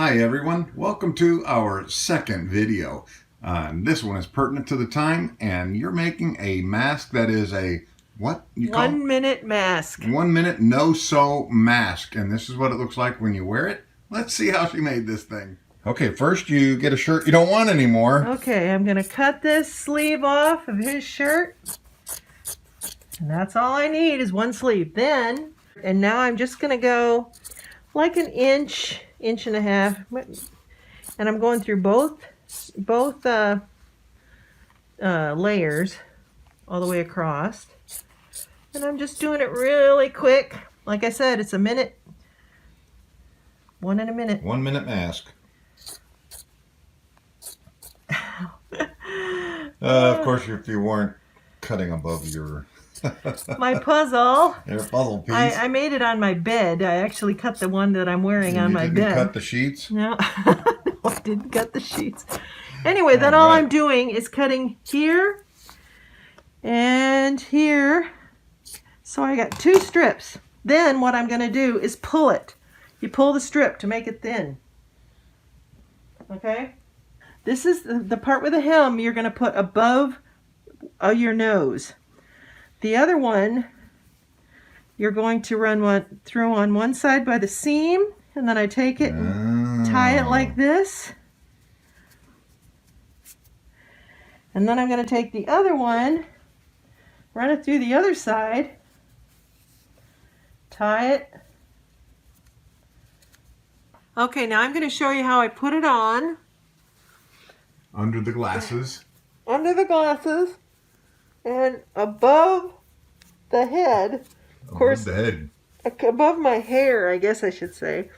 Hi everyone, welcome to our second video. This one is pertinent to the time, and you're making a mask that is a, what you call it? 1 minute mask. 1 minute no-sew mask, and this is what it looks like when you wear it. Let's see how she made this thing. Okay, first you get a shirt you don't want anymore. Okay, I'm gonna cut this sleeve off of his shirt. And that's all I need is one sleeve. Then, and now I'm just gonna go like an inch and a half, and I'm going through both layers all the way across, and I'm just doing it really quick. Like I said, it's a minute, one in a minute. 1 minute mask. Of course, if you weren't cutting above your my puzzle. Your puzzle piece. I made it on my bed. I actually cut the one that I'm wearing on my bed. You didn't cut the sheets? No. No, I didn't cut the sheets. Anyway, then all I'm doing is cutting here and here. So I got 2 strips. Then what I'm going to do is pull it. You pull the strip to make it thin. Okay? This is the part with the hem you're going to put above your nose. The other one, you're going to run through on one side by the seam, and then I take it and tie it like this. And then I'm going to take the other one, run it through the other side, tie it. Okay, now I'm going to show you how I put it on. Under the glasses. Under the glasses. And above the head, of course, the head. Above my hair, I guess I should say.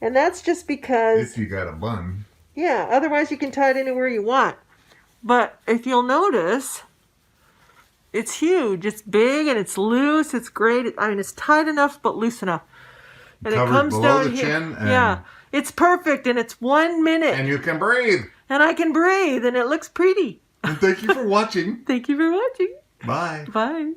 And that's just because... If you got a bun. Yeah, otherwise you can tie it anywhere you want. But if you'll notice, it's huge. It's big and it's loose. It's great. I mean, it's tight enough but loose enough. And Covered it comes below down the here. chin. And yeah, it's perfect, and it's 1 minute. And you can breathe. And I can breathe, and it looks pretty. And thank you for watching. Thank you for watching. Bye. Bye.